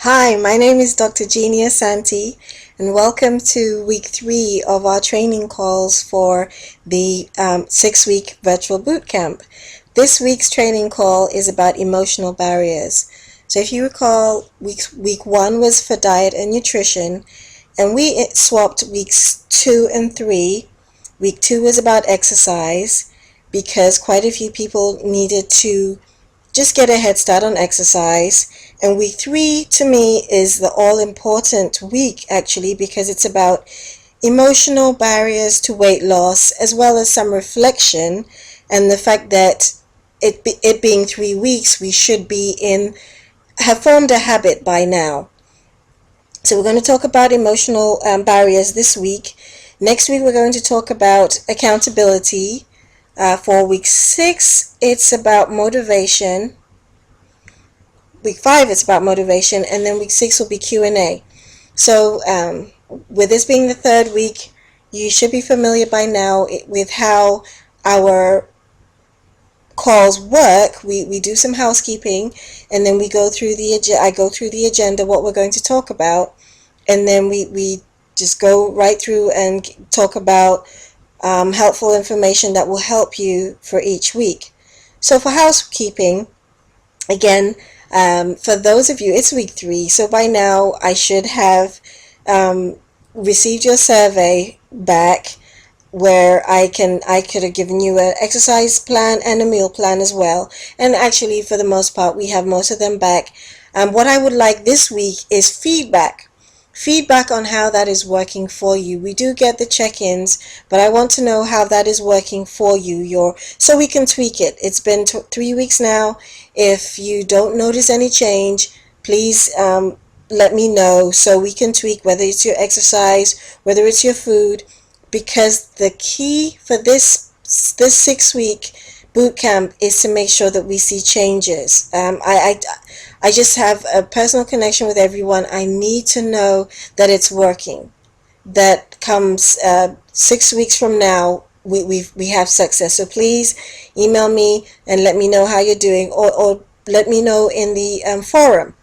Hi, my name is Dr. Genia Santi, and welcome to week 3 of our training calls for the 6-week virtual boot camp. This week's training call is about emotional barriers. So if you recall, week 1 was for diet and nutrition, and we swapped weeks 2 and 3. Week 2 was about exercise because quite a few people needed to just get a head start on exercise. And week 3 to me is the all-important week, actually, because it's about emotional barriers to weight loss, as well as some reflection and the fact that it being 3 weeks, we should have formed a habit by now. So we're going to talk about emotional barriers this week. Next week we're going to talk about accountability. For week 6, it's about motivation. Week 5, it's about motivation, and then week 6 will be Q&A. So with this being the 3rd week, you should be familiar by now with how our calls work. We do some housekeeping, and then I go through the agenda, what we're going to talk about, and then we just go right through and talk about helpful information that will help you for each week. So for housekeeping, again, for those of you, it's week 3, so by now I should have received your survey back, where I could have given you an exercise plan and a meal plan as well. And actually, for the most part, we have most of them back. What I would like this week is feedback on how that is working for you. We do get the check-ins, but I want to know how that is working for you, so we can tweak it. It's been 3 weeks now. If you don't notice any change, please let me know so we can tweak, whether it's your exercise, whether it's your food, because the key for this 6-week boot camp is to make sure that we see changes. I just have a personal connection with everyone. I need to know that it's working. That comes 6 weeks from now, we have success. So please email me and let me know how you're doing, or let me know in the forum.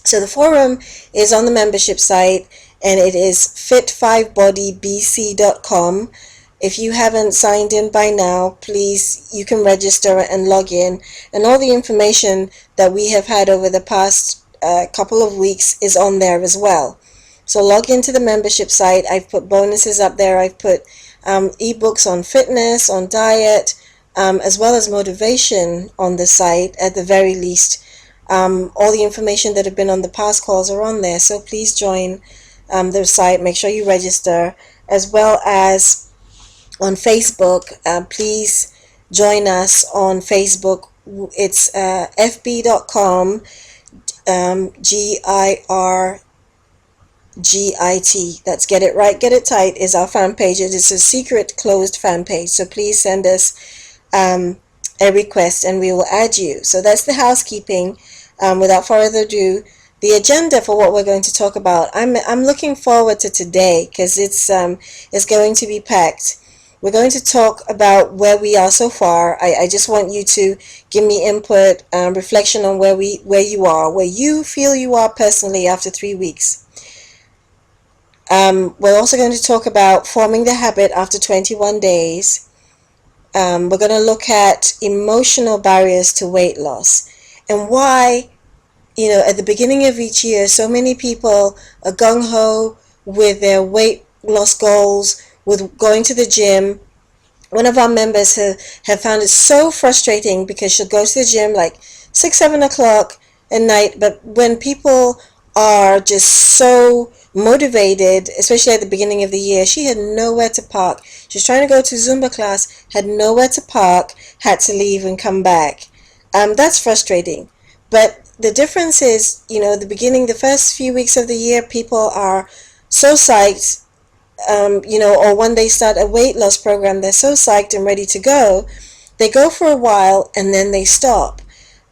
So the forum is on the membership site, and it is fit5bodybc.com. If you haven't signed in by now, please, you can register and log in. And all the information that we have had over the past couple of weeks is on there as well. So log into the membership site. I've put bonuses up there. I've put ebooks on fitness, on diet, as well as motivation on the site at the very least. All the information that have been on the past calls are on there. So please join the site. Make sure you register, as well as on Facebook. Please join us on Facebook. It's fb.com GIRGIT. That's Get It Right, Get It Tight is our fan page. It is a secret closed fan page, so please send us a request and we will add you. So that's the housekeeping. Without further ado, the agenda for what we're going to talk about. I'm looking forward to today because it's going to be packed. We're going to talk about where we are so far. I just want you to give me input, reflection on where you are, where you feel you are personally after 3 weeks. We're also going to talk about forming the habit after 21 days. We're going to look at emotional barriers to weight loss and why, at the beginning of each year, so many people are gung-ho with their weight loss goals, with going to the gym. One of our members have found it so frustrating because she'll go to the gym like 6-7 o'clock at night, but when people are just so motivated, especially at the beginning of the year, she had nowhere to park. She was trying to go to Zumba class, had nowhere to park, had to leave and come back. That's frustrating. But the difference is, the first few weeks of the year, people are so psyched, or when they start a weight loss program, they're so psyched and ready to go. They go for a while and then they stop.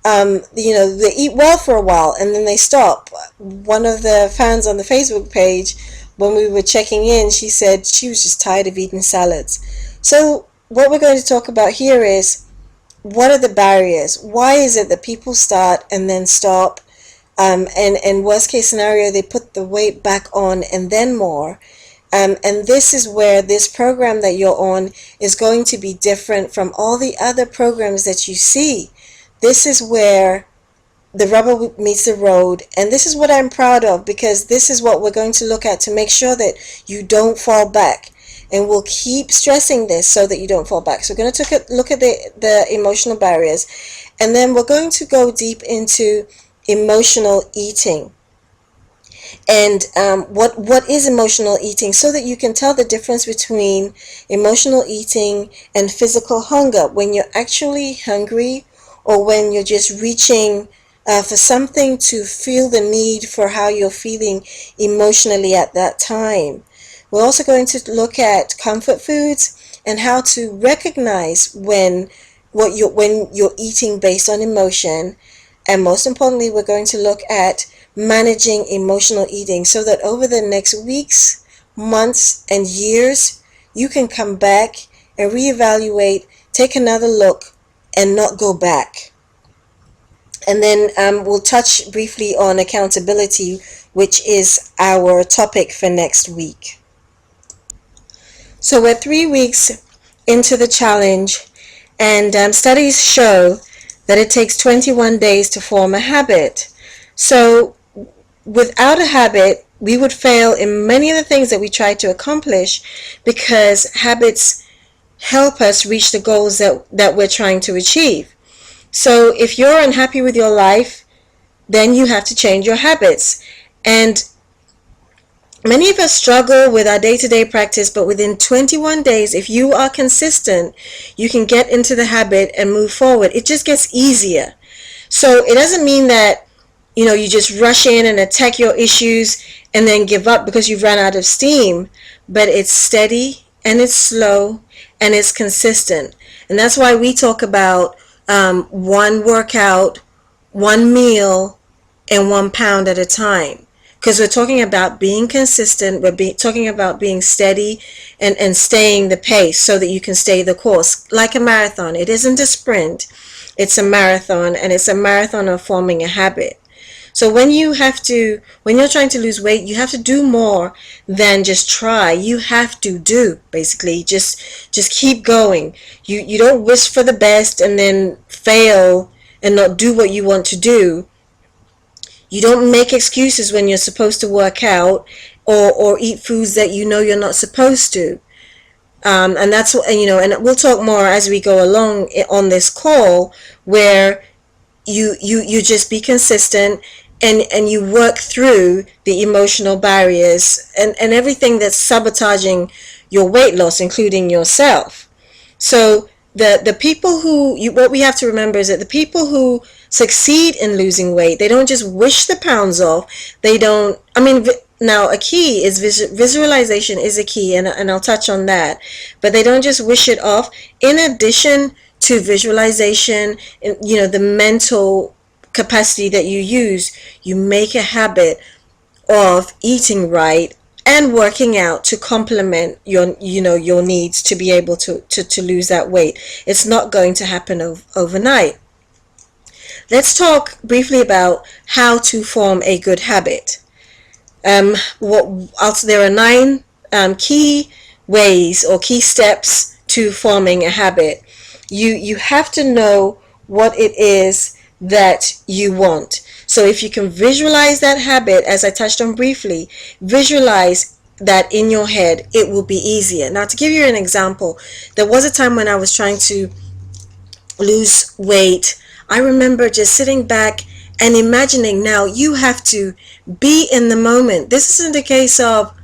They eat well for a while and then they stop. One of the fans on the Facebook page, when we were checking in, she said she was just tired of eating salads. So what we're going to talk about here is, what are the barriers? Why is it that people start and then stop? and worst case scenario, they put the weight back on and then more. And this is where this program that you're on is going to be different from all the other programs that you see. This is where the rubber meets the road, and this is what I'm proud of, because this is what we're going to look at to make sure that you don't fall back. And we'll keep stressing this so that you don't fall back. So we're going to look at the emotional barriers, and then we're going to go deep into emotional eating. And what is emotional eating, so that you can tell the difference between emotional eating and physical hunger, when you're actually hungry or when you're just reaching for something to feel the need for how you're feeling emotionally at that time. We're also going to look at comfort foods and how to recognize when you're eating based on emotion. And most importantly, we're going to look at managing emotional eating, so that over the next weeks, months, and years, you can come back and reevaluate, take another look, and not go back. And then we'll touch briefly on accountability, which is our topic for next week. So we're 3 weeks into the challenge, and studies show that it takes 21 days to form a habit. So without a habit, we would fail in many of the things that we try to accomplish, because habits help us reach the goals that we're trying to achieve. So if you're unhappy with your life, then you have to change your habits. And many of us struggle with our day-to-day practice, but within 21 days, if you are consistent, you can get into the habit and move forward. It just gets easier. So it doesn't mean that you just rush in and attack your issues and then give up because you've run out of steam. But it's steady, and it's slow, and it's consistent. And that's why we talk about one workout, one meal, and 1 pound at a time. Because we're talking about being consistent, we're talking about being steady and staying the pace so that you can stay the course. Like a marathon, it isn't a sprint, it's a marathon, and it's a marathon of forming a habit. So when you're trying to lose weight, you have to do more than just try. You have to do, basically. Just keep going. You don't wish for the best and then fail and not do what you want to do. You don't make excuses when you're supposed to work out or eat foods that you're not supposed to. And that's and we'll talk more as we go along on this call, where you just be consistent and you work through the emotional barriers and everything that's sabotaging your weight loss, including yourself. So the people what we have to remember is that the people who succeed in losing weight, they don't just wish the pounds off. Now a key is visualization is a key, and I'll touch on that. But they don't just wish it off. In addition to visualization, the mental capacity that you use, you make a habit of eating right and working out to complement your needs to be able to lose that weight. It's not going to happen overnight. Let's talk briefly about how to form a good habit. There are 9 key ways or key steps to forming a habit. You have to know what it is that you want. So if you can visualize that habit, as I touched on briefly, visualize that in your head, it will be easier. Now, to give you an example, there was a time when I was trying to lose weight. I remember just sitting back and imagining. Now you have to be in the moment. This isn't a case of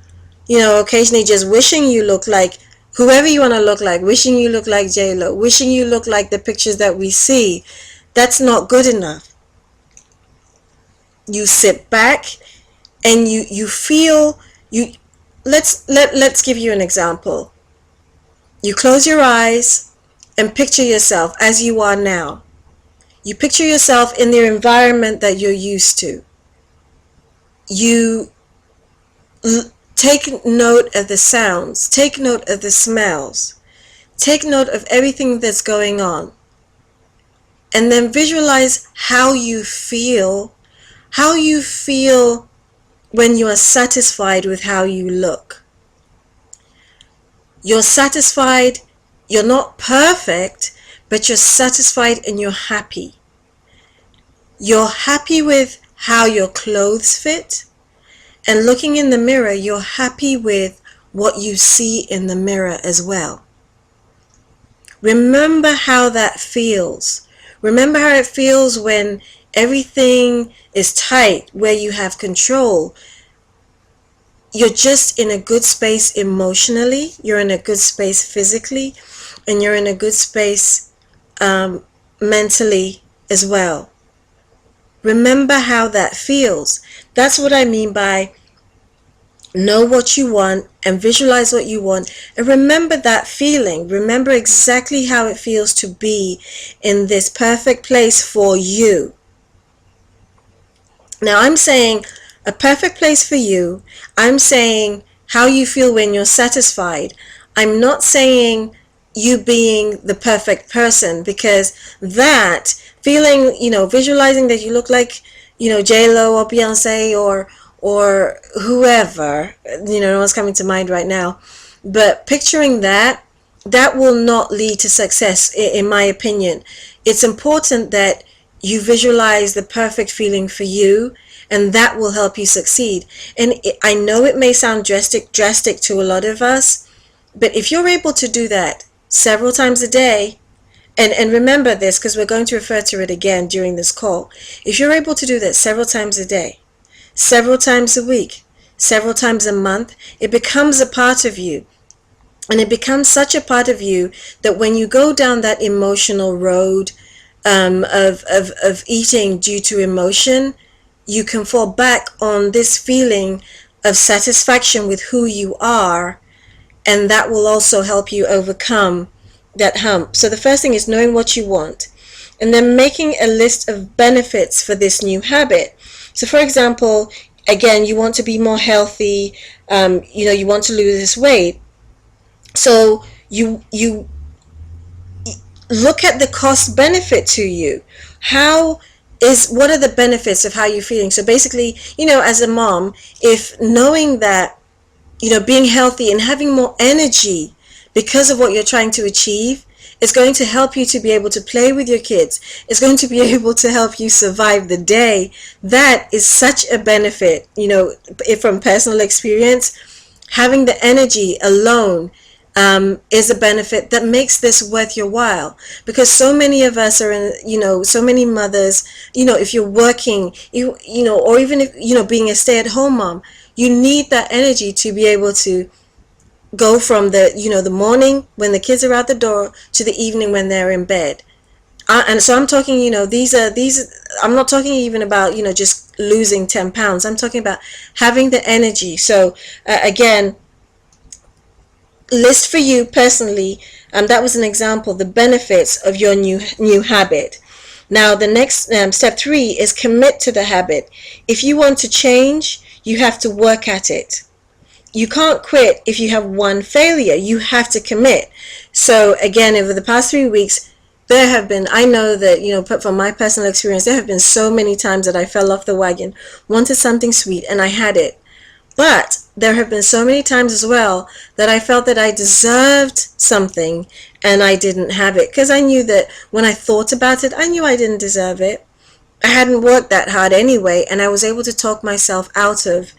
occasionally just wishing you look like whoever you want to look like, wishing you look like J-Lo, wishing you look like the pictures that we see. That's not good enough. You sit back and you feel let's give you an example. You close your eyes and picture yourself as you are now. You picture yourself in the environment that you're used to. You take note of the sounds, take note of the smells, take note of everything that's going on. And then visualize how you feel, how you feel when you are satisfied with how you look. You're satisfied, you're not perfect, but you're satisfied and you're happy. You're happy with how your clothes fit, and looking in the mirror, you're happy with what you see in the mirror as well. Remember how that feels. Remember how it feels when everything is tight, where you have control. You're just in a good space emotionally, you're in a good space physically, and you're in a good space mentally as well. Remember how that feels. That's what I mean by know what you want and visualize what you want, and remember that feeling. Remember exactly how it feels to be in this perfect place for you. Now I'm saying a perfect place for you. I'm saying how you feel when you're satisfied. I'm not saying you being the perfect person, because that feeling, visualizing that you look like, J-Lo or Beyonce or whoever, no one's coming to mind right now, but picturing that will not lead to success, in my opinion. It's important that you visualize the perfect feeling for you, and that will help you succeed. And I know it may sound drastic to a lot of us, but if you're able to do that several times a day, and remember this, because we're going to refer to it again during this call. If you're able to do that several times a day, several times a week, several times a month, it becomes a part of you. And it becomes such a part of you that when you go down that emotional road of eating due to emotion, you can fall back on this feeling of satisfaction with who you are, and that will also help you overcome that hump. So the first thing is knowing what you want, and then making a list of benefits for this new habit. So for example, again, you want to be more healthy, you want to lose this weight. So you look at the cost benefit to you. What are the benefits of how you're feeling? So basically, as a mom, if knowing that, being healthy and having more energy because of what you're trying to achieve is going to help you to be able to play with your kids, it's going to be able to help you survive the day, that is such a benefit. From personal experience, having the energy alone is a benefit that makes this worth your while, because so many of us are in, so many mothers, if you're working, or even if, being a stay-at-home mom, you need that energy to be able to go from the morning when the kids are out the door to the evening when they're in bed. And so I'm talking, I'm not talking even about, just losing 10 pounds. I'm talking about having the energy. So again, list for you personally, that was an example, the benefits of your new habit. Now the next step 3 is commit to the habit. If you want to change, you have to work at it. You can't quit if you have one failure. You have to commit. So again, over the past 3 weeks, there have been, I know that, from my personal experience, there have been so many times that I fell off the wagon, wanted something sweet, and I had it. But there have been so many times as well that I felt that I deserved something and I didn't have it, because I knew that when I thought about it, I knew I didn't deserve it. I hadn't worked that hard anyway, and I was able to talk myself out of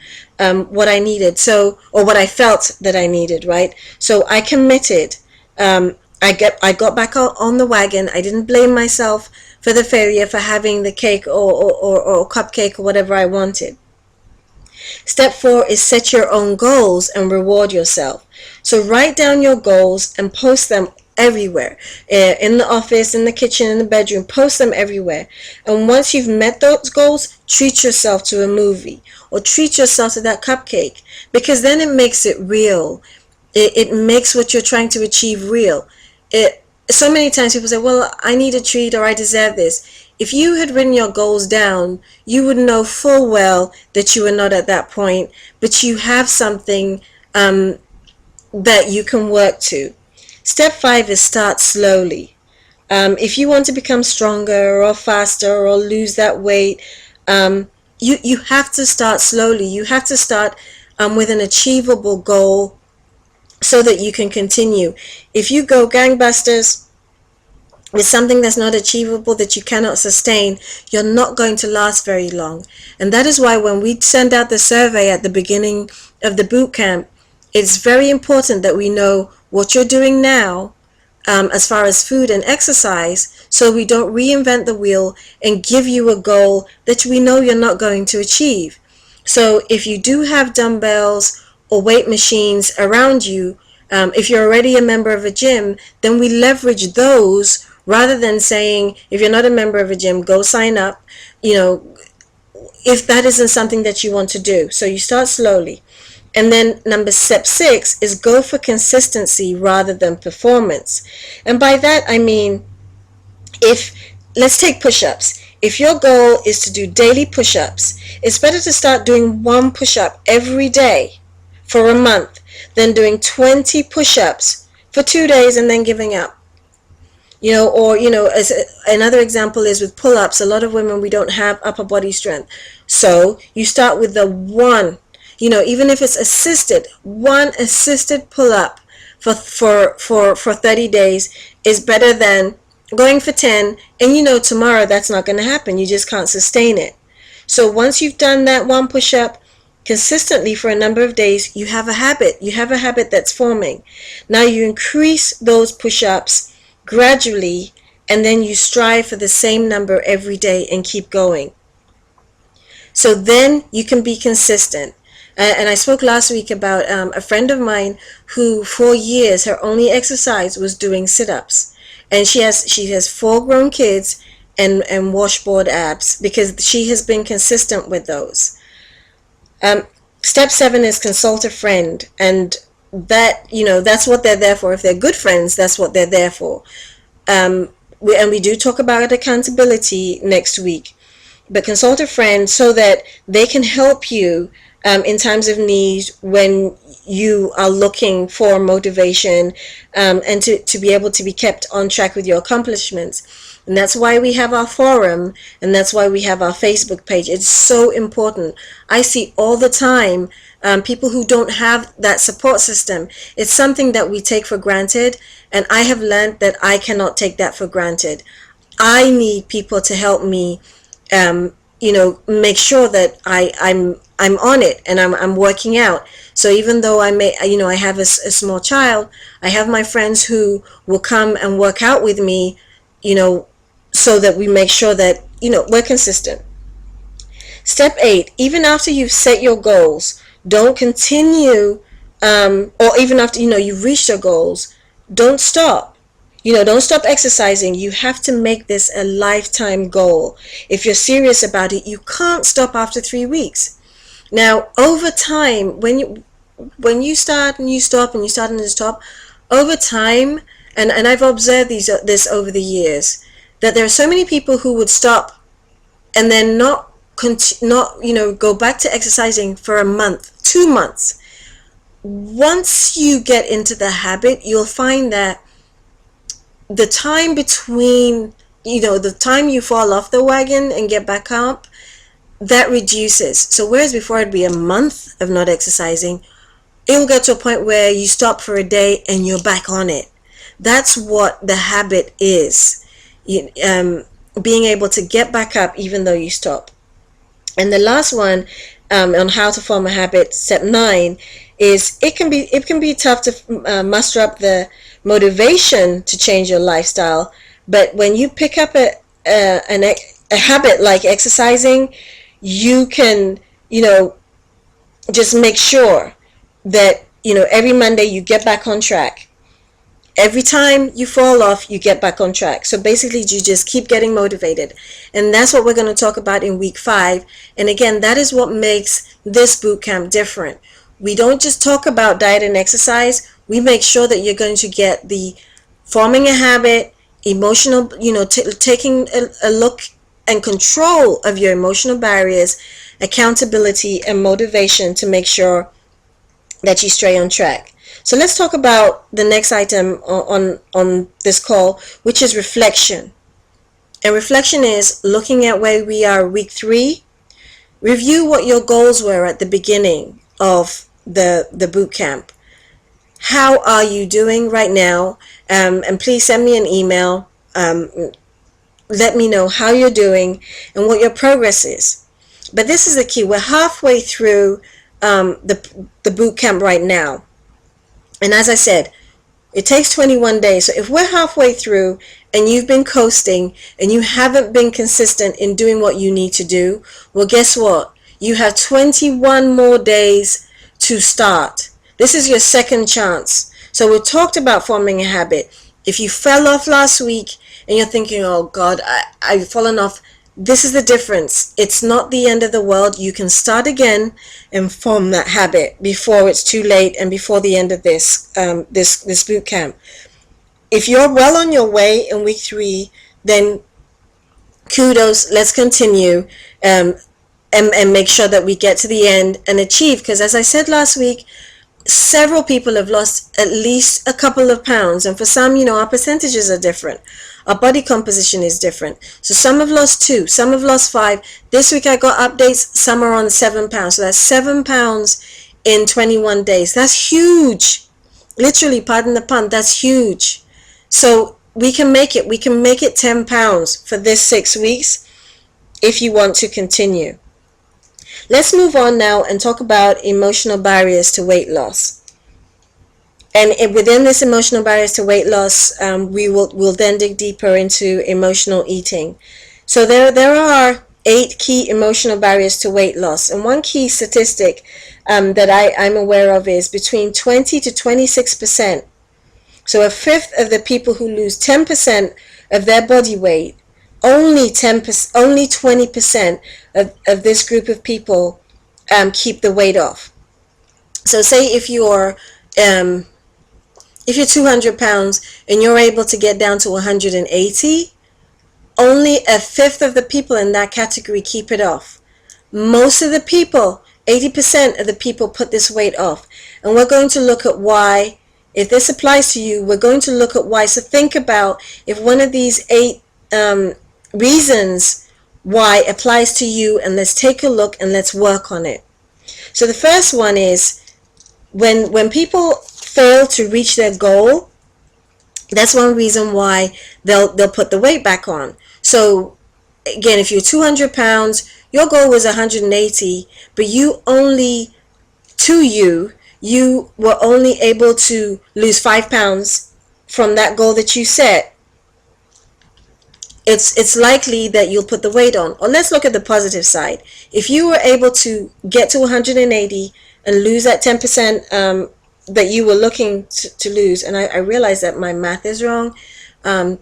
what I needed, or what I felt that I needed, right? So I committed. I got back on the wagon. I didn't blame myself for the failure for having the cake or cupcake or whatever I wanted. Step 4 is set your own goals and reward yourself. So write down your goals and post them everywhere, in the office, in the kitchen, in the bedroom. Post them everywhere. And once you've met those goals, treat yourself to a movie or treat yourself to that cupcake, because then it makes it real. It makes what you're trying to achieve real. So many times people say, well, I need a treat, or I deserve this. If you had written your goals down, you would know full well that you are not at that point, but you have something that you can work to. Step 5 is start slowly. If you want to become stronger or faster or lose that weight, you have to start slowly. You have to start with an achievable goal so that you can continue. If you go gangbusters with something that's not achievable, that you cannot sustain, you're not going to last very long. And that is why when we send out the survey at the beginning of the boot camp, it's very important that we know what you're doing now as far as food and exercise, so we don't reinvent the wheel and give you a goal that we know you're not going to achieve. So if you do have dumbbells or weight machines around you, if you're already a member of a gym, then we leverage those rather than saying, if you're not a member of a gym, go sign up, if that isn't something that you want to do. So you start slowly. And then step 6 is go for consistency rather than performance. And by that, I mean, let's take push-ups. If your goal is to do daily push-ups, it's better to start doing 1 push-up every day for a month than doing 20 push-ups for 2 days and then giving up. As another example is with pull-ups. A lot of women, we don't have upper body strength. So you start with the 1, even if it's assisted, 1 assisted pull-up for 30 days is better than going for 10, and tomorrow that's not going to happen. You just can't sustain it. So once you've done that 1 push-up consistently for a number of days, you have a habit. You have a habit that's forming. Now you increase those push-ups gradually, and then you strive for the same number every day and keep going. So then you can be consistent. And I spoke last week about a friend of mine who for years her only exercise was doing sit-ups. And she has 4 grown kids and washboard abs because she has been consistent with those. Step 7 is consult a friend, and that's what they're there for. If they're good friends, that's what they're there for. We do talk about accountability next week, but consult a friend so that they can help you in times of need when you are looking for motivation, and to be able to be kept on track with your accomplishments. And that's why we have our forum, and that's why we have our Facebook page. It's so important. I see all the time people who don't have that support system. It's something that we take for granted, and I have learned that I cannot take that for granted. I need people to help me make sure that I'm on it and I'm working out. So even though I have a small child, I have my friends who will come and work out with me, so that we make sure that, we're consistent. Step 8, even after you've set your goals, don't continue, or even after, you've reached your goals, don't stop. Don't stop exercising. You have to make this a lifetime goal. If you're serious about it, you can't stop after 3 weeks. Now, over time, when you start and you stop and you start and you stop, over time, and I've observed this over the years, that there are so many people who would stop and then not go back to exercising for a month, 2 months. Once you get into the habit, you'll find that the time between, the time you fall off the wagon and get back up, that reduces. So whereas before it'd be a month of not exercising, it will get to a point where you stop for a day and you're back on it. That's what the habit is. Being able to get back up even though you stop. And the last one, on how to form a habit, step 9, is it can be tough to muster up the motivation to change your lifestyle. But when you pick up a habit like exercising, you can just make sure that every Monday you get back on track. Every time you fall off, you get back on track. So basically, you just keep getting motivated. And that's what we're going to talk about in week 5. And again, that is what makes this boot camp different. We don't just talk about diet and exercise. We make sure that you're going to get the forming a habit, emotional, taking a look and control of your emotional barriers, accountability, and motivation to make sure that you stay on track. So let's talk about the next item on this call, which is reflection. And reflection is looking at where we are week 3, Review what your goals were at the beginning of the boot camp. How are you doing right now? And please send me an email. Let me know how you're doing and what your progress is. But this is the key. We're halfway through the boot camp right now. And as I said, it takes 21 days. So if we're halfway through and you've been coasting and you haven't been consistent in doing what you need to do, well, guess what? You have 21 more days to start. This is your second chance. So we talked about forming a habit. If you fell off last week and you're thinking, oh God, I've fallen off, this is the difference. It's not the end of the world. You can start again and form that habit before it's too late and before the end of this boot camp. If you're well on your way in week 3, then kudos. Let's continue and make sure that we get to the end and achieve. Because as I said last week, several people have lost at least a couple of pounds, and for some, our percentages are different. Our body composition is different. So some have lost 2, some have lost 5. This week I got updates, some are on 7 pounds. So that's 7 pounds in 21 days. That's huge. Literally, pardon the pun, that's huge. So we can make it. We can make it 10 pounds for this 6 weeks if you want to continue. Let's move on now and talk about emotional barriers to weight loss. And within this emotional barriers to weight loss, we'll then dig deeper into emotional eating. So there are 8 key emotional barriers to weight loss. And one key statistic that I'm aware of is between 20 to 26%. So a fifth of the people who lose 10% of their body weight, only 20% of this group of people keep the weight off. So say if you're 200 pounds and you're able to get down to 180, only a fifth of the people in that category keep it off. Most of the people, 80% of the people, put this weight off. And we're going to look at why. If this applies to you, we're going to look at why. So think about if one of these 8 reasons why applies to you, and let's take a look and let's work on it. So the first one is when people fail to reach their goal, that's one reason why they'll put the weight back on. So again, if you're 200 pounds, your goal was 180, but you were only able to lose 5 pounds from that goal that you set. It's likely that you'll put the weight on. Or let's look at the positive side. If you were able to get to 180 and lose that 10% that you were looking to lose, and I realize that my math is wrong. 10%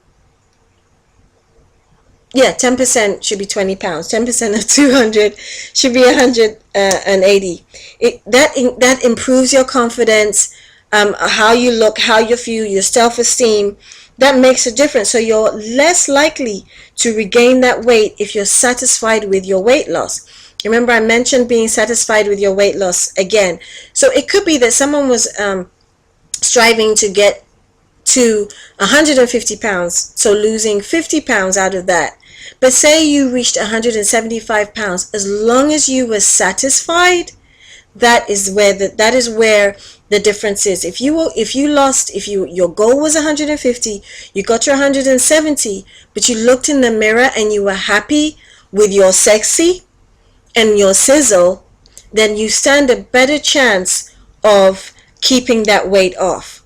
should be 20 pounds. 10% of 200 should be 180. That improves your confidence, how you look, how you feel, your self-esteem. That makes a difference. So you're less likely to regain that weight if you're satisfied with your weight loss. Remember, I mentioned being satisfied with your weight loss again. So it could be that someone was striving to get to 150 pounds, so losing 50 pounds out of that. But say you reached 175 pounds, as long as you were satisfied, that is where the difference is. If your goal was 150, you got your 170, but you looked in the mirror and you were happy with your sexy and your sizzle, then you stand a better chance of keeping that weight off.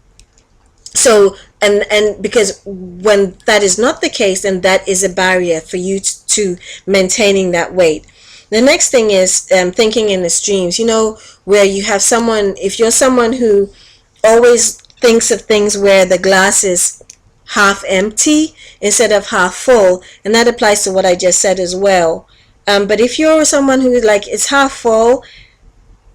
So, and because when that is not the case, then that is a barrier for you to maintaining that weight. The next thing is thinking in extremes, where you have someone, if you're someone who always thinks of things where the glass is half empty instead of half full, and that applies to what I just said as well. But if you're someone who it's half full,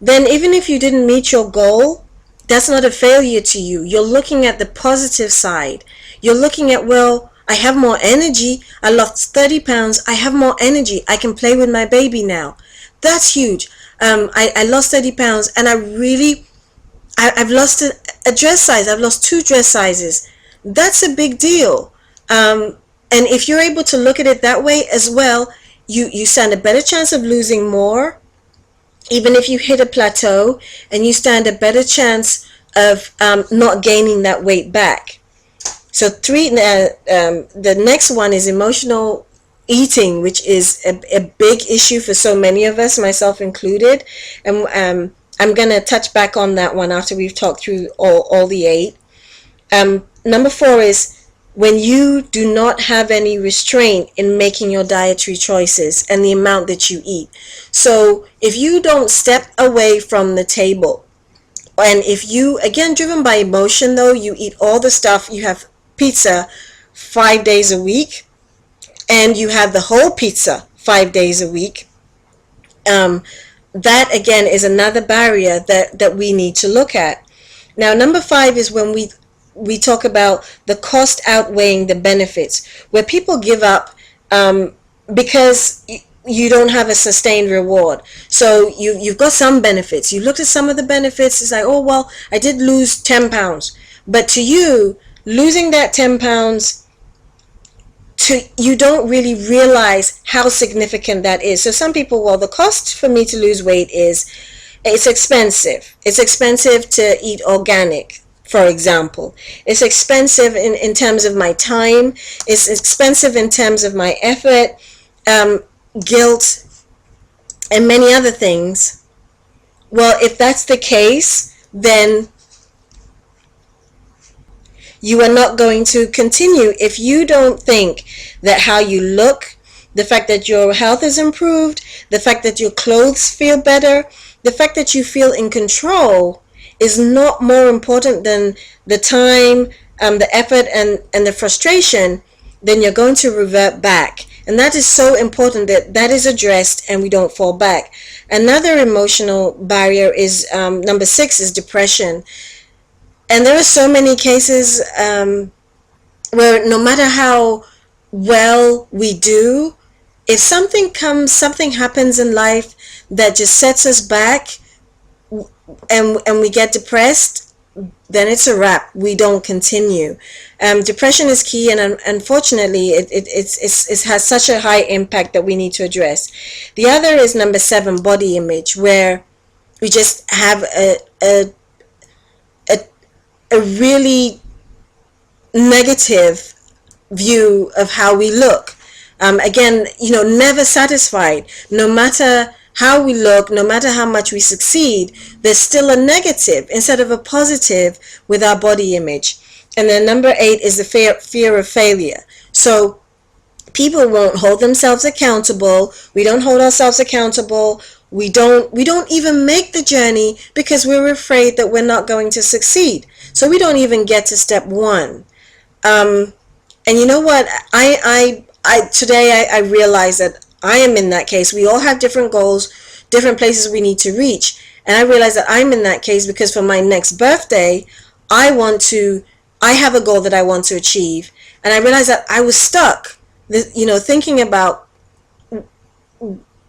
then even if you didn't meet your goal, that's not a failure to you. You're looking at the positive side. You're looking at, well, I have more energy. I lost 30 pounds. I have more energy. I can play with my baby now. That's huge. I lost 30 pounds and I've lost a dress size. I've lost 2 dress sizes. That's a big deal. And if you're able to look at it that way as well, you stand a better chance of losing more, even if you hit a plateau, and you stand a better chance of not gaining that weight back. So the next one is emotional eating, which is a big issue for so many of us, myself included. And I'm going to touch back on that one after we've talked through all the 8. Number 4 is when you do not have any restraint in making your dietary choices and the amount that you eat. So if you don't step away from the table, and if you, again, driven by emotion though, you eat all the stuff, you have pizza 5 days a week, and you have the whole pizza 5 days a week, that again is another barrier that we need to look at. Now, number 5 is when we talk about the cost outweighing the benefits, where people give up because you don't have a sustained reward. So you've got some benefits. You looked at some of the benefits. It's like, oh, well, I did lose 10 pounds. But to you, losing that 10 pounds, you don't really realize how significant that is. So some people, well, the cost for me to lose weight is, it's expensive. It's expensive to eat organic, for example. It's expensive in terms of my time. It's expensive in terms of my effort, guilt, and many other things. Well, if that's the case, then you are not going to continue if you don't think that how you look, the fact that your health is improved, the fact that your clothes feel better, the fact that you feel in control is not more important than the time, the effort, and the frustration. Then you're going to revert back. And that is so important that is addressed and we don't fall back. Another emotional barrier is, number 6 is depression. And there are so many cases where no matter how well we do, if something happens in life that just sets us back, and we get depressed, then it's a wrap. We don't continue. Depression is key, and unfortunately, it has such a high impact that we need to address. The other is number 7, body image, where we just have a really negative view of how we look. Again, never satisfied. No matter how we look, no matter how much we succeed, there's still a negative instead of a positive with our body image. And then number 8 is the fear of failure. So people won't hold themselves accountable. We don't hold ourselves accountable. We don't even make the journey because we're afraid that we're not going to succeed. So we don't even get to step 1. And you know what? Today I realize that I am in that case. We all have different goals, different places we need to reach. And I realize that I'm in that case because for my next birthday, I have a goal that I want to achieve. And I realized that I was stuck, thinking about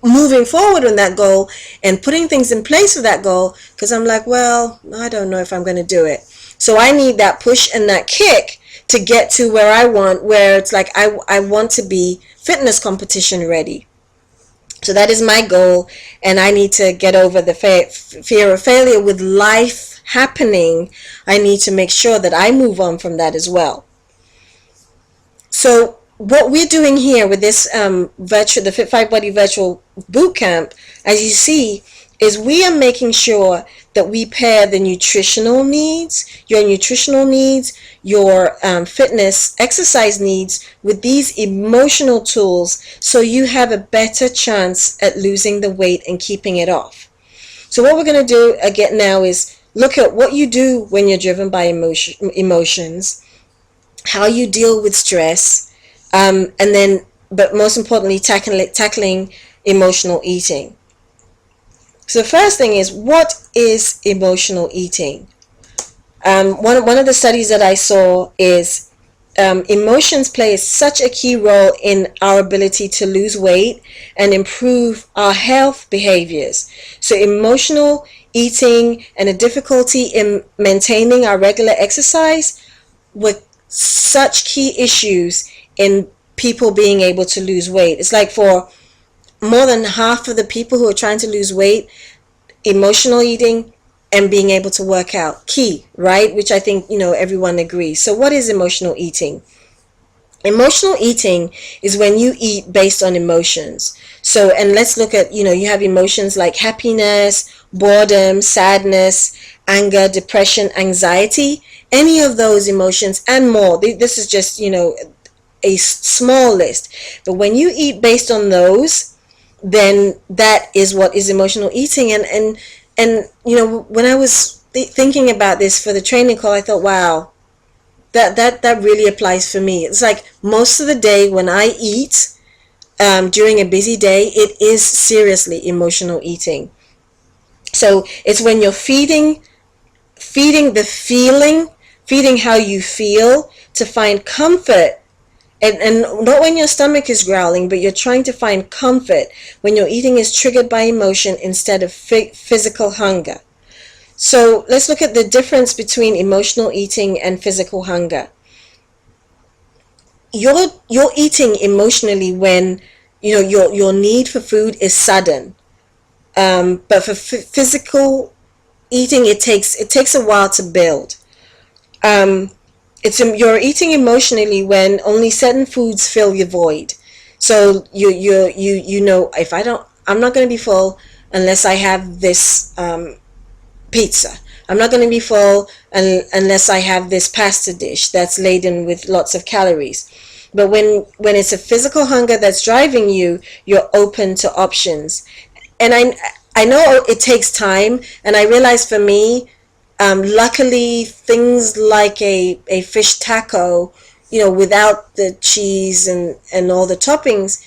moving forward on that goal and putting things in place for that goal, because I'm like, well, I don't know if I'm going to do it. So I need that push and that kick to get to where I want, where it's like I want to be fitness competition ready. So that is my goal, and I need to get over the fear of failure. With life happening, I need to make sure that I move on from that as well. So what we're doing here with this the Fit 5 Body Virtual Bootcamp, as you see, is we are making sure that we pair the nutritional needs, your fitness, exercise needs with these emotional tools, so you have a better chance at losing the weight and keeping it off. So what we're going to do again now is look at what you do when you're driven by emotions, how you deal with stress, and then, but most importantly, tackling emotional eating. So the first thing is, what is emotional eating? One of the studies that I saw is emotions play such a key role in our ability to lose weight and improve our health behaviors. So emotional eating and a difficulty in maintaining our regular exercise were such key issues in people being able to lose weight. It's like for more than half of the people who are trying to lose weight, emotional eating and being able to work out, key, right? Which I think, everyone agrees. So what is emotional eating? Emotional eating is when you eat based on emotions. So, and let's look at, you have emotions like happiness, boredom, sadness, anger, depression, anxiety, any of those emotions and more. This is just, a small list. But when you eat based on those, then that is what is emotional eating. And when I was thinking about this for the training call, I thought, wow, that really applies for me. It's like most of the day when I eat, during a busy day, it is seriously emotional eating. So it's when you're feeding the feeling, feeding how you feel to find comfort. And not when your stomach is growling, but you're trying to find comfort when your eating is triggered by emotion instead of physical hunger. So let's look at the difference between emotional eating and physical hunger. You're eating emotionally when your need for food is sudden. But for physical eating, it takes a while to build. You're eating emotionally when only certain foods fill your void. So if I'm not going to be full unless I have this pizza. I'm not going to be full unless I have this pasta dish that's laden with lots of calories. But when it's a physical hunger that's driving you, you're open to options. And I know it takes time, and I realize for me, luckily things like a fish taco, without the cheese and all the toppings,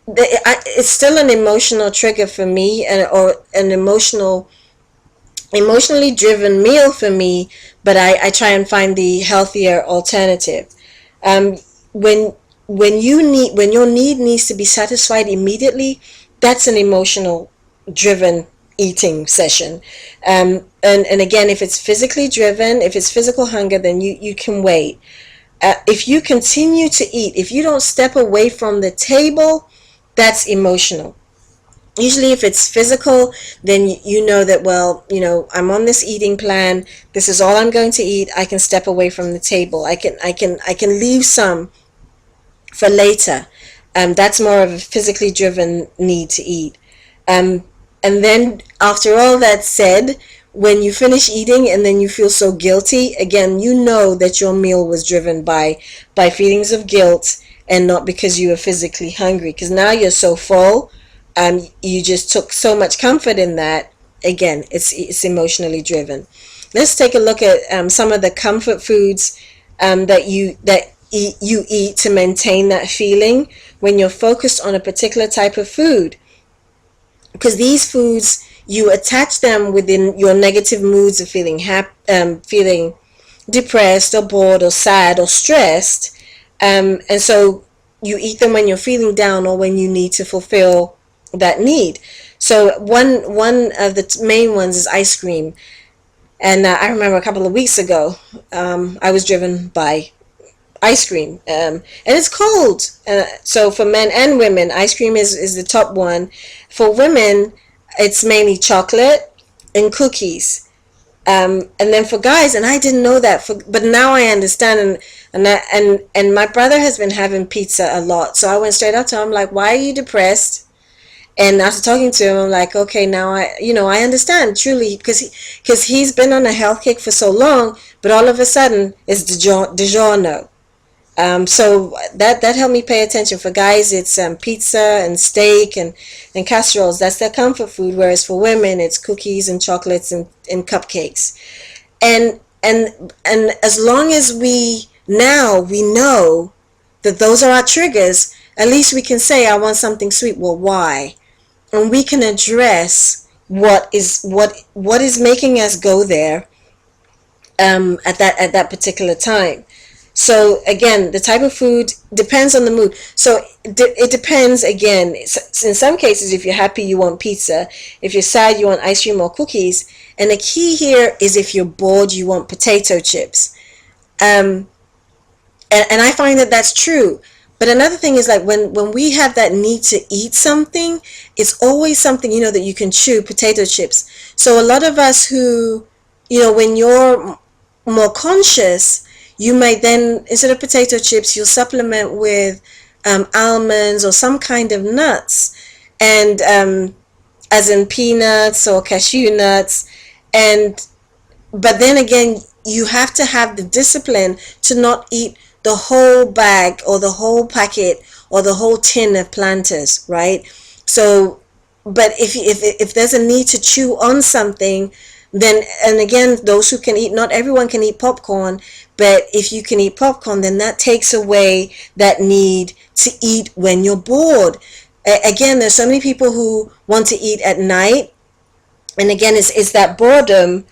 it's still an emotional trigger for me, or an emotionally driven meal for me, but I try and find the healthier alternative. Um, when when your need needs to be satisfied immediately, that's an emotional driven eating session. And again, if it's physically driven, if it's physical hunger, then you can wait. If you continue to eat, if you don't step away from the table, that's emotional. Usually if it's physical, then you know that, well, I'm on this eating plan, this is all I'm going to eat, I can step away from the table, I can leave some for later. That's more of a physically driven need to eat. um, and then after all that said, when you finish eating and then you feel so guilty again, you know that your meal was driven by feelings of guilt and not because you were physically hungry, because now you're so full. You just took so much comfort in that. Again, it's emotionally driven. Let's take a look at some of the comfort foods you eat to maintain that feeling when you're focused on a particular type of food, because these foods, you attach them within your negative moods of feeling depressed or bored or sad or stressed. And so you eat them when you're feeling down or when you need to fulfill that need. So one of the main ones is ice cream. And I remember a couple of weeks ago, I was driven by ice cream, and it's cold. So for men and women, ice cream is the top one. For women, it's mainly chocolate and cookies. And then for guys, and I didn't know that, but now I understand, and my brother has been having pizza a lot. So I went straight up to him, like, why are you depressed? And after talking to him, I'm like, okay, now I understand truly, because he's been on a health kick for so long, but all of a sudden it's DiGiorno. So that helped me pay attention. For guys, it's pizza and steak and casseroles. That's their comfort food. Whereas for women, it's cookies and chocolates and cupcakes. And as long as we know that those are our triggers, at least we can say, I want something sweet. Well, why? And we can address what is making us go there at that particular time. So again, the type of food depends on the mood. So it depends again. In some cases, if you're happy, you want pizza. If you're sad, you want ice cream or cookies. And the key here is, if you're bored, you want potato chips. And I find that that's true. But another thing is like when we have that need to eat something, it's always something, that you can chew, potato chips. So a lot of us who, when you're more conscious, you might then, instead of potato chips, you'll supplement with almonds or some kind of nuts, and as in peanuts or cashew nuts. And but then again, you have to have the discipline to not eat the whole bag or the whole packet or the whole tin of Planters, right? So, but if there's a need to chew on something, then, and again, those who can eat, not everyone can eat popcorn, but if you can eat popcorn, then that takes away that need to eat when you're bored. Again, there's so many people who want to eat at night, and again, it's that boredom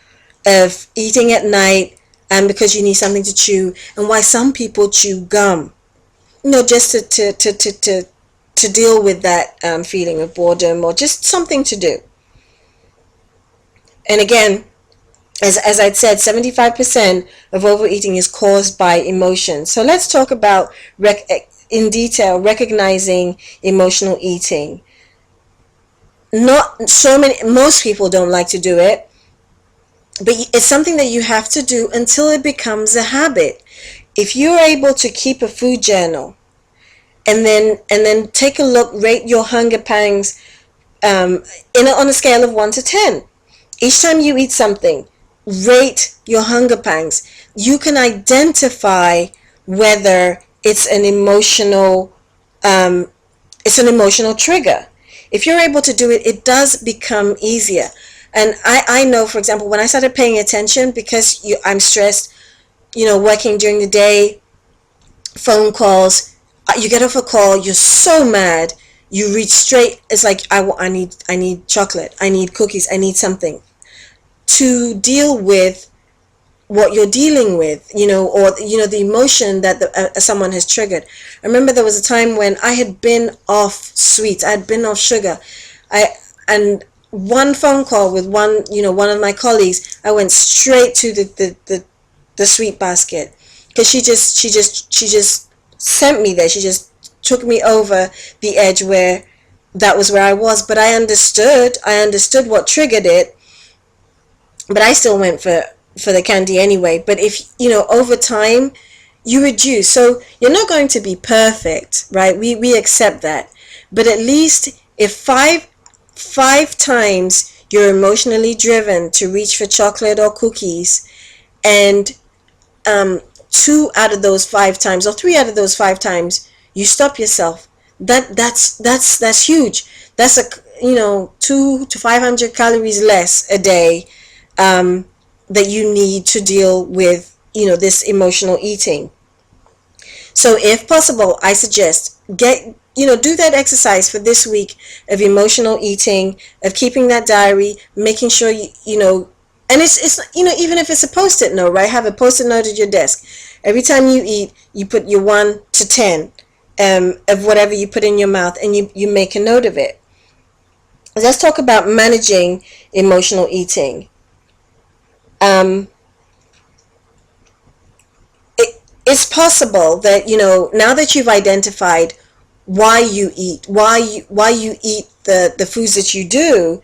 of eating at night, and because you need something to chew, and why some people chew gum, just to deal with that feeling of boredom, or just something to do. And again, as I'd said, 75% of overeating is caused by emotion. So let's talk about in detail recognizing emotional eating. Most people don't like to do it, but it's something that you have to do until it becomes a habit. If you're able to keep a food journal, and then take a look, rate your hunger pangs on a scale of 1 to 10. Each time you eat something, rate your hunger pangs. You can identify whether it's an emotional trigger. If you're able to do it, it does become easier. And I know, for example, when I started paying attention, because I'm stressed, working during the day, phone calls, you get off a call, you're so mad, you reach straight, it's like, I need chocolate, I need cookies, I need something to deal with what you're dealing with, or the emotion that someone has triggered. I remember there was a time when I had been off sweets, I had been off sugar, and one phone call with one of my colleagues, I went straight to the sweet basket, because she just sent me there. She just took me over the edge where that was where I was. But I understood what triggered it, but I still went for the candy anyway. But if over time you reduce, so you're not going to be perfect, right? We accept that, but at least if five times you're emotionally driven to reach for chocolate or cookies, and 2 out of those 5 times, or 3 out of those 5 times, you stop yourself, that's huge. That's 200 to 500 calories less a day that you need to deal with this emotional eating. So if possible, I suggest do that exercise for this week of emotional eating, of keeping that diary, making sure and it's even if it's a post-it note, right? Have a post-it note at your desk. Every time you eat, you put your 1 to 10 of whatever you put in your mouth, and you make a note of it. Let's talk about managing emotional eating. It's possible that now that you've identified why you eat the foods that you do,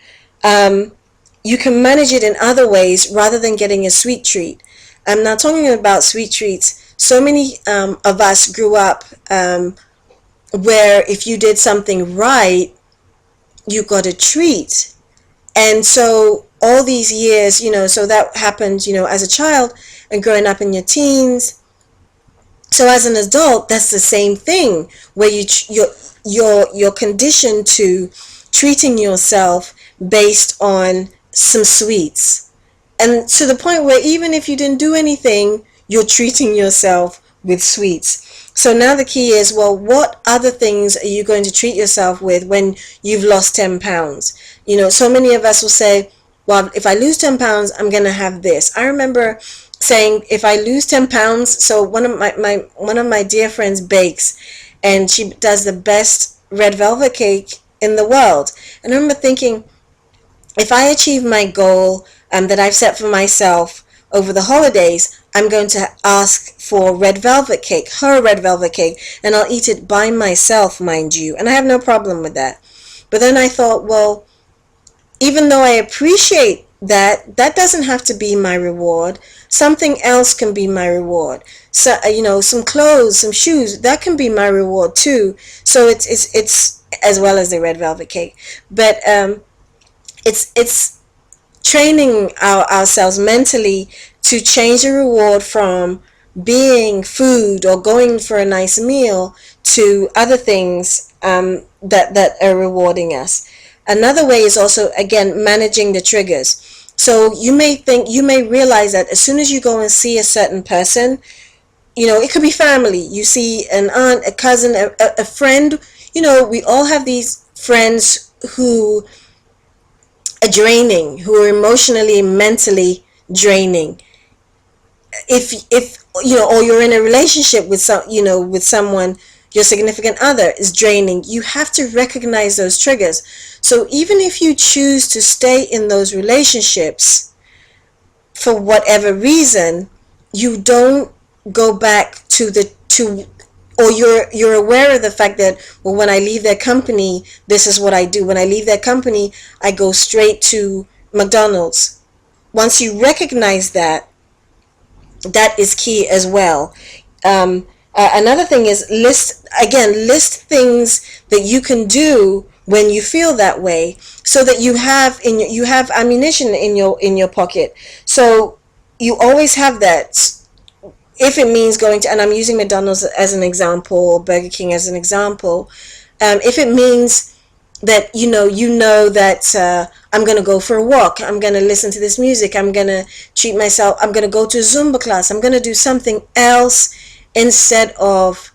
you can manage it in other ways rather than getting a sweet treat. I'm not talking about sweet treats. So many of us grew up where if you did something right, you got a treat. And so all these years, so that happened, as a child and growing up in your teens. So as an adult, that's the same thing, where you're conditioned to treating yourself based on some sweets, and to the point where even if you didn't do anything, you're treating yourself with sweets. So now the key is, well, what other things are you going to treat yourself with when you've lost 10 pounds? So many of us will say, well, if I lose 10 pounds, I'm going to have this. I remember saying, if I lose 10 pounds, so one of my dear friends bakes, and she does the best red velvet cake in the world. And I remember thinking, if I achieve my goal that I've set for myself over the holidays, I'm going to ask for red velvet cake, her red velvet cake, and I'll eat it by myself, mind you, and I have no problem with that. But then I thought, well, even though I appreciate that, that doesn't have to be my reward. Something else can be my reward. So, some clothes, some shoes, that can be my reward too. So it's as well as the red velvet cake. But it's training ourselves mentally to change the reward from being food or going for a nice meal to other things that are rewarding us. Another way is also, again, managing the triggers. So you may realize that as soon as you go and see a certain person, it could be family. You see an aunt, a cousin, a friend. We all have these friends who are draining, who are emotionally, mentally draining. If or you're in a relationship with with someone, your significant other is draining, you have to recognize those triggers. So even if you choose to stay in those relationships for whatever reason, you don't go back or you're aware of the fact that, well, when I leave their company, this is what I do. When I leave their company, I go straight to McDonald's. Once you recognize that, that is key as well. Another thing is list things that you can do when you feel that way, so that you have ammunition in your pocket. So you always have that. If it means going to, and I'm using McDonald's as an example, Burger King as an example, if it means that that I'm going to go for a walk, I'm going to listen to this music, I'm going to treat myself, I'm going to go to a Zumba class, I'm going to do something else instead of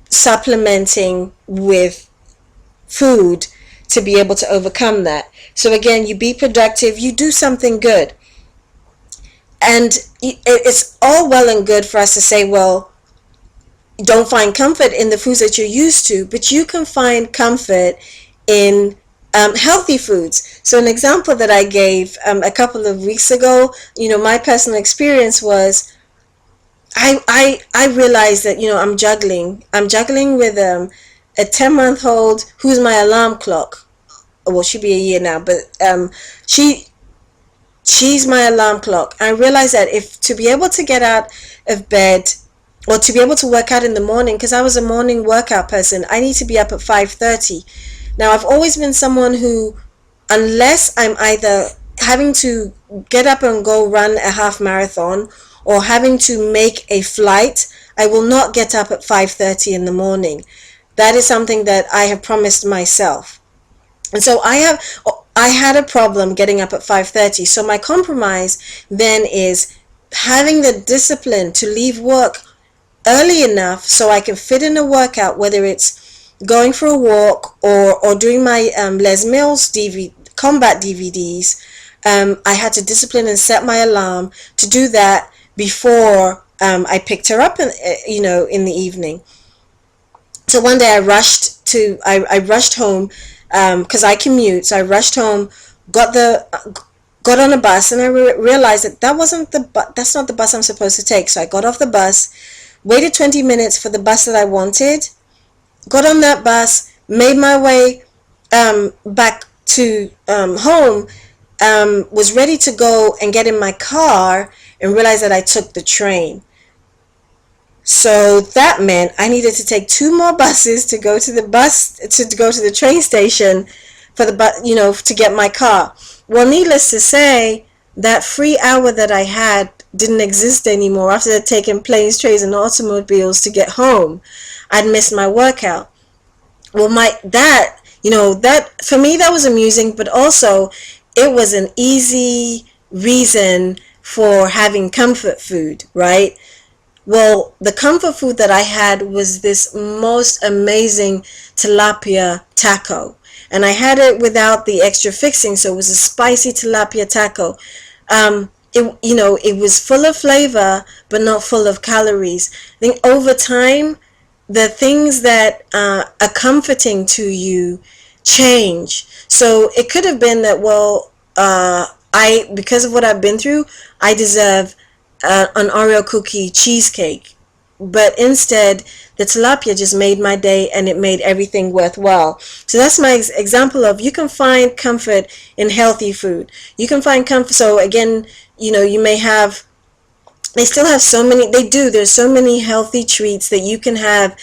supplementing with food to be able to overcome that. So again, you be productive, you do something good. And it's all well and good for us to say, well, don't find comfort in the foods that you're used to, but you can find comfort in healthy foods. So an example that I gave a couple of weeks ago, my personal experience was, I realized that I'm juggling with a 10-month-old who's my alarm clock. Well, she'll be a year now, but she's my alarm clock. I realized that to be able to get out of bed or to be able to work out in the morning, because I was a morning workout person, I need to be up at 5:30. Now, I've always been someone who, unless I'm either having to get up and go run a half marathon or having to make a flight, I will not get up at 5:30 in the morning. That is something that I have promised myself. And so I had a problem getting up at 5:30. So my compromise then is having the discipline to leave work early enough so I can fit in a workout, whether it's going for a walk or doing my Les Mills combat DVDs. I had to discipline and set my alarm to do that before I picked her up in the evening. So one day I rushed home because I commute. So I rushed home, got on a bus, and I realized that that's not the bus I'm supposed to take. So I got off the bus, waited 20 minutes for the bus that I wanted, got on that bus, made my way back to home, was ready to go and get in my car, and realized that I took the train. So that meant I needed to take 2 more buses to go to the train station for to get my car. Well, needless to say, that free hour that I had didn't exist anymore after taking planes, trains, and automobiles to get home. I'd missed my workout. Well, that for me, that was amusing, but also it was an easy reason for having comfort food, right? Well, the comfort food that I had was this most amazing tilapia taco. And I had it without the extra fixing, so it was a spicy tilapia taco. It was full of flavor, but not full of calories. I think over time, the things that are comforting to you change. So it could have been that, well, because of what I've been through, I deserve an Oreo cookie cheesecake. But instead, the tilapia just made my day, and it made everything worthwhile. So that's my example of, you can find comfort in healthy food. You can find comfort. So again, you may have, they still have so many, there's so many healthy treats that you can have,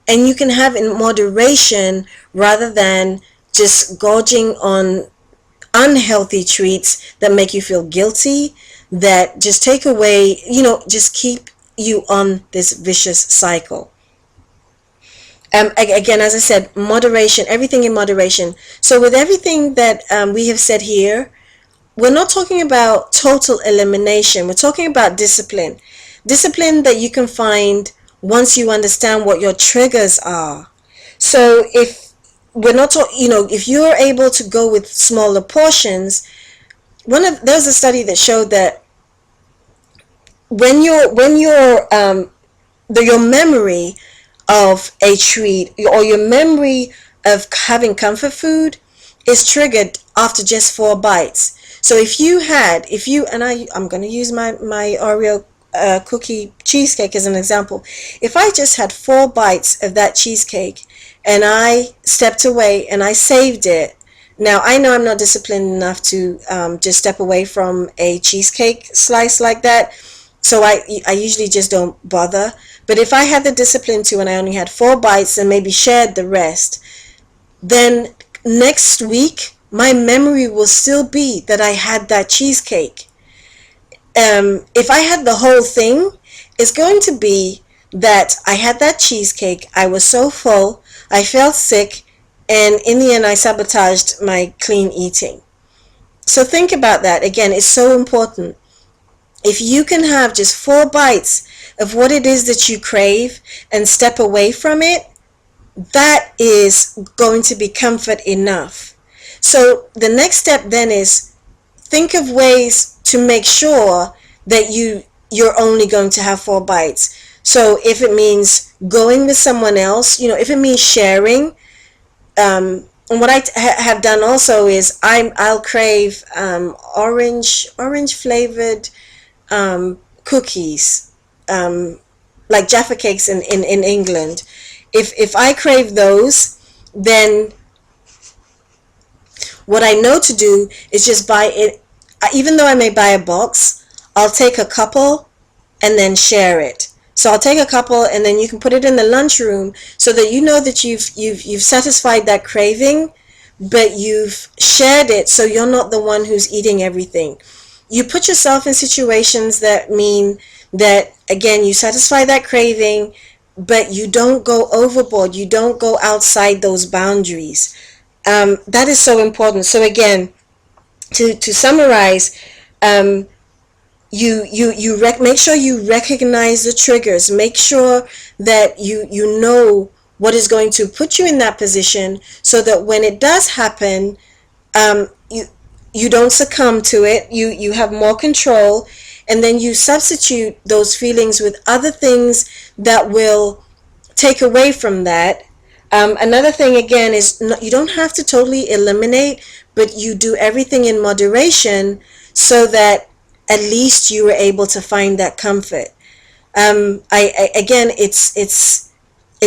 and you can have in moderation rather than just gorging on unhealthy treats that make you feel guilty, that just take away, just keep you on this vicious cycle. Again, as I said, moderation, everything in moderation. So with everything that we have said here, we're not talking about total elimination. We're talking about discipline. Discipline that you can find once you understand what your triggers are. So if we're not if you're able to go with smaller portions, there's a study that showed that when your memory of a treat, or your memory of having comfort food, is triggered after just 4 bites. So I'm going to use my Oreo cookie cheesecake as an example. If I just had 4 bites of that cheesecake and I stepped away and I saved it, now I know I'm not disciplined enough to just step away from a cheesecake slice like that, so I usually just don't bother. But if I had the discipline to, and I only had 4 bites and maybe shared the rest, then next week my memory will still be that I had that cheesecake. If I had the whole thing, it's going to be that I had that cheesecake, I was so full, I felt sick, and in the end I sabotaged my clean eating. So think about that. Again, it's so important. If you can have just 4 bites of what it is that you crave and step away from it, that is going to be comfort enough. So the next step then is, think of ways to make sure that you're only going to have 4 bites. So if it means going with someone else, if it means sharing, and what I have done also is I'll crave orange flavored cookies, like Jaffa cakes in England. If I crave those, then what I know to do is just buy it. Even though I may buy a box, I'll take a couple and then share it. So I'll take a couple, and then you can put it in the lunchroom, so that you know that you've satisfied that craving, but you've shared it, so you're not the one who's eating everything. You put yourself in situations that mean that, again, you satisfy that craving, but you don't go overboard. You don't go outside those boundaries. That is so important. So again, to summarize, make sure you recognize the triggers. Make sure that you know what is going to put you in that position, so that when it does happen, you don't succumb to it. You have more control, and then you substitute those feelings with other things that will take away from that. Another thing, again, is you don't have to totally eliminate, but you do everything in moderation, so that at least you were able to find that comfort. Again, it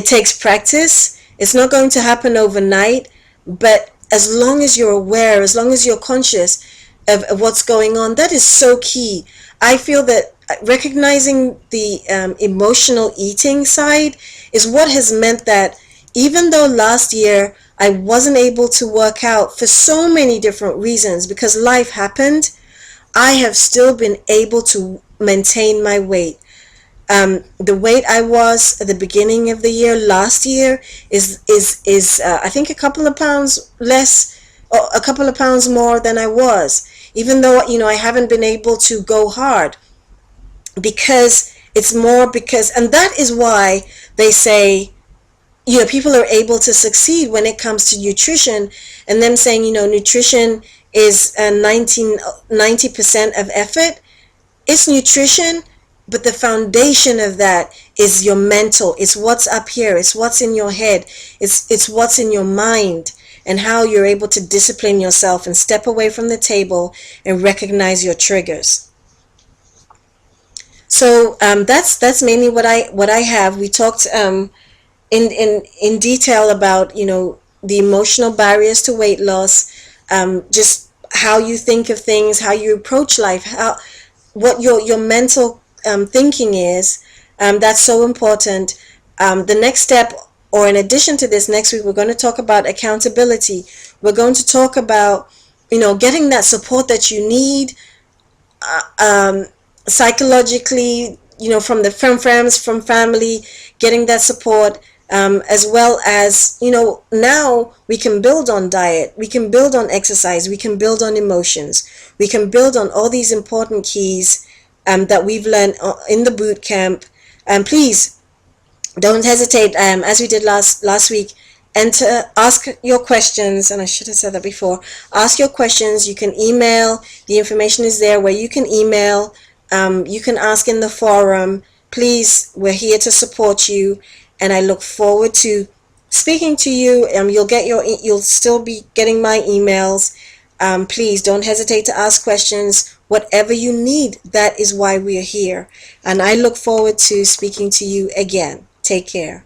takes practice. It's not going to happen overnight, but as long as you're aware, as long as you're conscious of what's going on, that is so key. I feel that recognizing the emotional eating side is what has meant that, even though last year I wasn't able to work out for so many different reasons, because life happened, I have still been able to maintain my weight. The weight I was at the beginning of the year last year is I think a couple of pounds less, or a couple of pounds more than I was, even though I haven't been able to go hard, because and that is why they say people are able to succeed when it comes to nutrition, and them saying nutrition is 90% of effort. It's nutrition, but the foundation of that is your mental. It's what's up here. It's what's in your head. It's what's in your mind. and how you're able to discipline yourself and step away from the table and recognize your triggers. So that's mainly what I have. We talked in detail about, you know, the emotional barriers to weight loss, just how you think of things, how you approach life, how what your mental thinking is. That's so important. The next step, or in addition to this, next week we're going to talk about accountability. We're going to talk about, you know, getting that support that you need, psychologically, you know, from friends, from family, getting that support, as well as, you know, now we can build on diet, we can build on exercise, we can build on emotions, we can build on all these important keys that we've learned in the boot camp. And please don't hesitate, as we did last week, and to ask your questions. And I should have said that before. Ask your questions. You can email. The information is there where you can email. You can ask in the forum. Please, we're here to support you, and I look forward to speaking to you. You'll still be getting my emails. Please don't hesitate to ask questions. Whatever you need, that is why we are here. And I look forward to speaking to you again. Take care.